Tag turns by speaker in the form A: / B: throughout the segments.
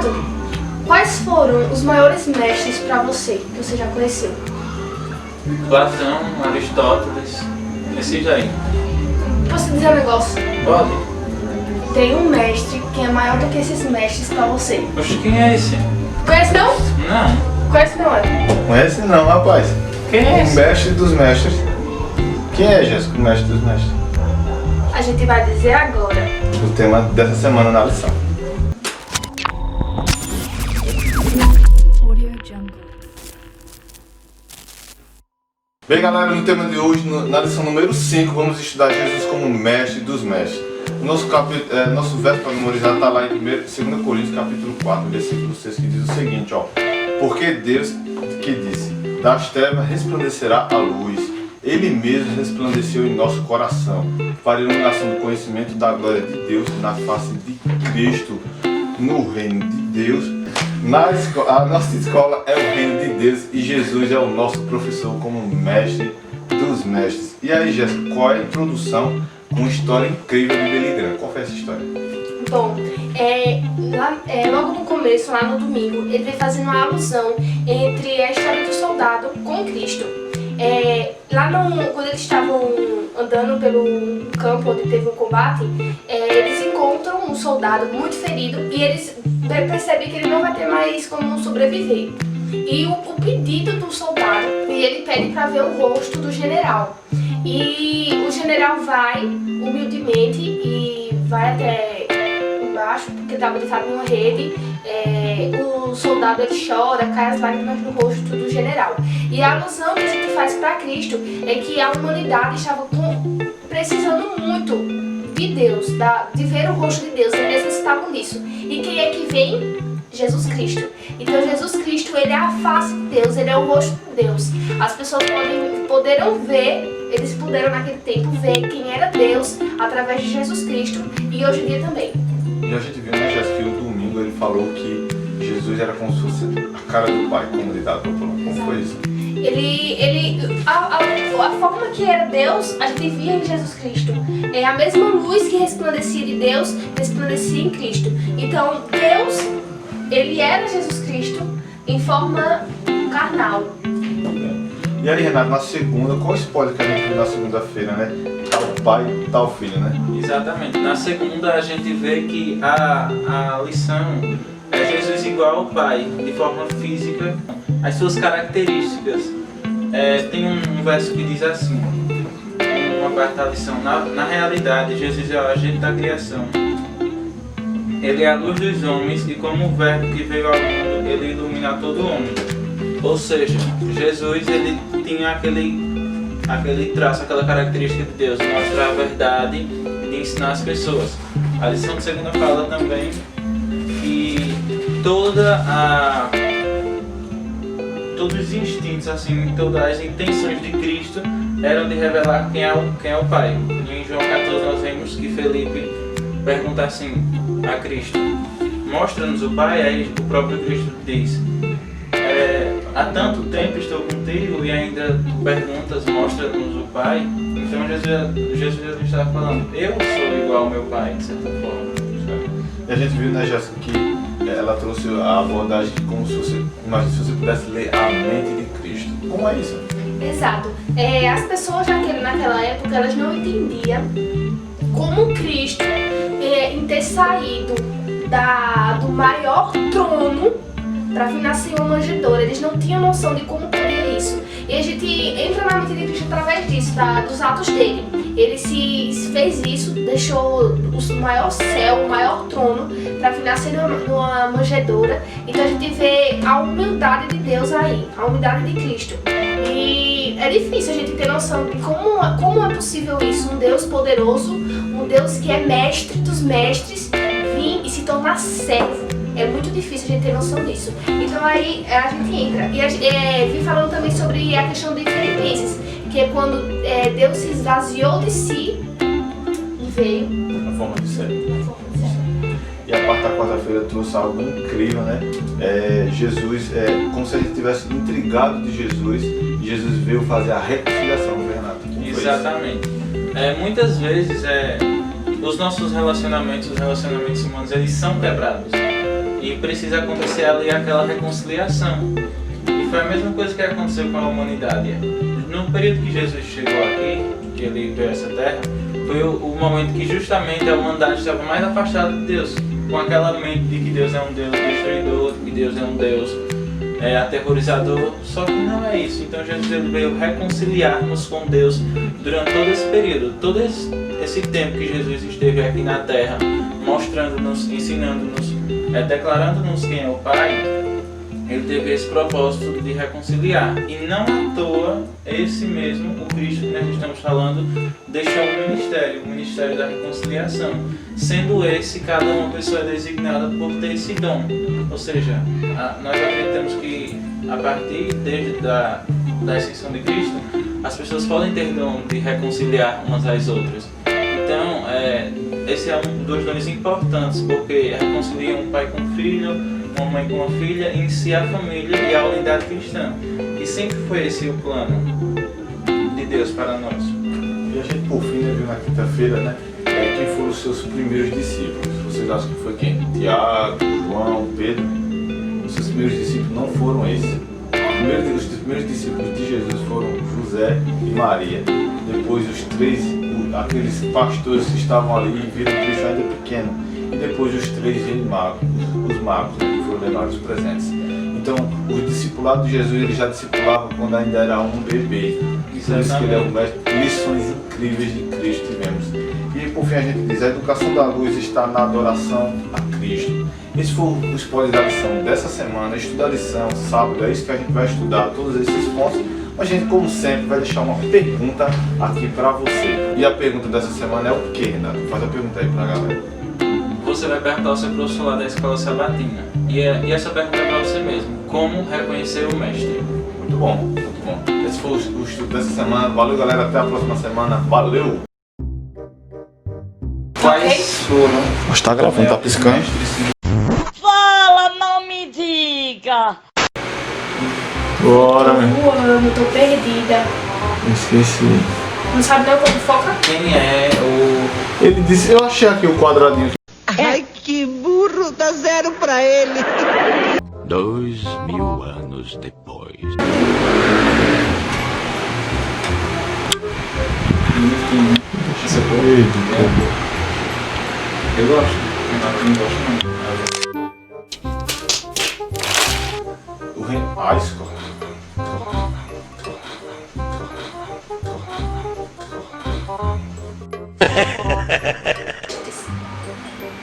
A: Renato, quais foram os maiores mestres para você, que você já conheceu?
B: Platão, Aristóteles, esses aí.
A: Posso dizer um negócio?
B: Pode?
A: Tem um mestre que é maior do que esses mestres para você.
B: Oxe, quem é esse?
A: Conhece não?
B: Não.
A: Conhece não, é?
C: Conhece não, rapaz.
B: Quem é
C: O
B: esse?
C: mestre dos mestres. Quem é, Jéssica, o mestre dos mestres?
A: A gente vai dizer agora.
C: O tema dessa semana na lição. Bem, galera, no tema de hoje, na lição número 5, vamos estudar Jesus como mestre dos mestres. Nosso verso para memorizar está lá em 2 Coríntios, capítulo 4, versículo 6, que diz o seguinte, ó. Porque Deus que disse, das trevas resplandecerá a luz, Ele mesmo resplandeceu em nosso coração, para a iluminação do conhecimento da glória de Deus na face de Cristo, no reino de Deus. A nossa escola é o reino de Deus e Jesus é o nosso professor como mestre dos mestres. E aí, Jéssica, qual é a introdução com uma história incrível de Billy Graham? Qual foi essa história?
A: Bom, logo no começo, lá no domingo, ele vem fazendo uma alusão entre a história do soldado com Cristo. Quando eles estavam andando pelo campo onde teve um combate, eles encontram um soldado muito ferido e eles percebem que ele não vai ter mais como sobreviver. E o pedido do soldado, e ele pede para ver o rosto do general. E o general vai humildemente e vai até embaixo, porque estava deitado numa rede. O soldado ele chora, cai as lágrimas no rosto do general. E a alusão que a gente faz para Cristo é que a humanidade estava precisando muito de Deus, de ver o rosto de Deus, eles necessitavam disso. E quem é que vem? Jesus Cristo. Então Jesus Cristo, ele é a face de Deus, ele é o rosto de Deus. As pessoas poderam ver, eles puderam naquele tempo ver quem era Deus através de Jesus Cristo e hoje em dia também.
C: E a gente viu, né, Jéssica, que no domingo ele falou que Jesus era como se fosse a cara do Pai, como ele estava falando. Como foi isso? A forma que era Deus, a gente via em Jesus Cristo. É a mesma luz que resplandecia de Deus, resplandecia em Cristo. Então, Deus, ele era Jesus Cristo em forma carnal. E aí, Renato, na segunda, qual o spoiler que a gente viu na segunda-feira, né? Tá o pai, tá o filho, né?
B: Exatamente. Na segunda a gente vê que a lição é Jesus igual ao Pai, de forma física, as suas características. Tem um verso que diz assim, uma parte da lição, na realidade Jesus é o agente da criação. Ele é a luz dos homens e como o verbo que veio ao mundo, ele ilumina todo homem. Ou seja, Jesus ele tinha aquele traço, aquela característica de Deus, de mostrar a verdade, de ensinar as pessoas. A lição de segunda fala também que todos os instintos, assim, todas as intenções de Cristo eram de revelar quem é o Pai. Em João 14 nós vemos que Felipe pergunta assim a Cristo, mostra-nos o Pai, aí o próprio Cristo diz, há tanto tempo estou contigo e ainda tu perguntas, mostra-nos o Pai. Então Jesus estava falando, eu sou igual ao meu Pai, de certa forma.
C: E a gente viu, né, Jéssica, que ela trouxe a abordagem como se você, imagina se você pudesse ler a mente de Cristo. Como é isso?
A: Exato. As pessoas naquela época, elas não entendiam como Cristo, em ter saído do maior trono para vir nascer uma manjedoura, eles não tinham noção de como poderia isso. E a gente entra na mente de Cristo através disso, dos atos dele. Ele se fez isso, deixou o maior céu, o maior trono para vir nascer numa manjedoura. Então a gente vê a humildade de Deus aí, a humildade de Cristo. E é difícil a gente ter noção de como é possível isso, um Deus poderoso, um Deus que é mestre dos mestres, vir e se tornar servo. É muito difícil a gente ter noção disso. Então aí a gente entra. E vim falando também sobre a questão de Filipenses, que é quando Deus se esvaziou de si e veio
C: Na forma de servo. E a parte da quarta-feira trouxe algo incrível, né? Jesus, como se a gente tivesse intrigado de Jesus, e Jesus veio fazer a reconciliação, né, Renato?
B: Exatamente. Muitas vezes os nossos relacionamentos, os relacionamentos humanos, eles são quebrados. e precisa acontecer ali aquela reconciliação. E foi a mesma coisa que aconteceu com a humanidade. No período que Jesus chegou aqui, que ele veio a essa terra, foi o momento que justamente a humanidade estava mais afastada de Deus, com aquela mente de que Deus é um Deus destruidor, de que Deus é um Deus aterrorizador, só que não é isso. Então Jesus ele veio reconciliar-nos com Deus durante todo esse período, todo esse tempo que Jesus esteve aqui na terra, mostrando-nos, ensinando-nos, declarando-nos quem é o Pai. Ele teve esse propósito de reconciliar. E não à toa, esse mesmo, o Cristo que nós estamos falando, deixou um ministério, o ministério da reconciliação. Sendo esse, cada uma pessoa é designada por ter esse dom. Ou seja, nós acreditamos que a partir da ascensão de Cristo, as pessoas podem ter dom de reconciliar umas às outras. Então, esse é um dos dons importantes, porque reconcilia um pai com um filho, uma mãe com uma filha, e inicia a família e a unidade cristã. E sempre foi esse o plano de Deus para nós.
C: E a gente, por fim, viu na quinta-feira, né? Quem foram os seus primeiros discípulos? Vocês acham que foi quem? Tiago, João, Pedro? Os seus primeiros discípulos não foram esses. Os primeiros discípulos de Jesus foram José e Maria. Depois os três, aqueles pastores que estavam ali e viram Cristo ainda pequeno. E depois os três magos, os magos, né, que foram levar os presentes. Então, o discipulado de Jesus ele já discipulava quando ainda era um bebê. Por isso que ele é o mestre. Lições incríveis de Cristo tivemos. E por fim a gente diz, a educação da luz está na adoração a Cristo. Esse foi o spoiler da lição dessa semana. Estuda a lição, sábado, é isso que a gente vai estudar, todos esses pontos. Mas a gente, como sempre, vai deixar uma pergunta aqui para você. E a pergunta dessa semana é o que, Renato? Faz a pergunta aí pra galera.
B: Você vai perguntar ao seu professor lá da escola sabatina. E essa pergunta é para você mesmo. Como reconhecer o mestre?
C: Muito bom, muito bom. Esse foi o estudo dessa semana. Valeu, galera. Até a próxima semana. Valeu!
B: Quais foram?
C: Está gravando, tá piscando.
D: Fala, não me diga!
C: Bora, meu.
A: O ano, tô perdida.
C: Esqueci.
A: Não sabe não como foca?
B: Quem é o...
C: Ele disse, eu achei aqui o quadradinho.
D: Ai, que burro! Dá zero pra ele!
E: 2000 anos depois.
B: Eu gosto. Eu não gosto não.
C: O Renasco.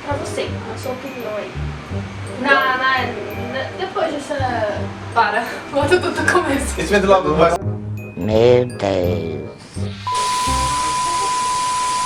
A: Pra você, a sua opinião aí. Depois dessa... Para, volta tudo do começo.
C: Esse ventilador vai...
D: Meu Deus!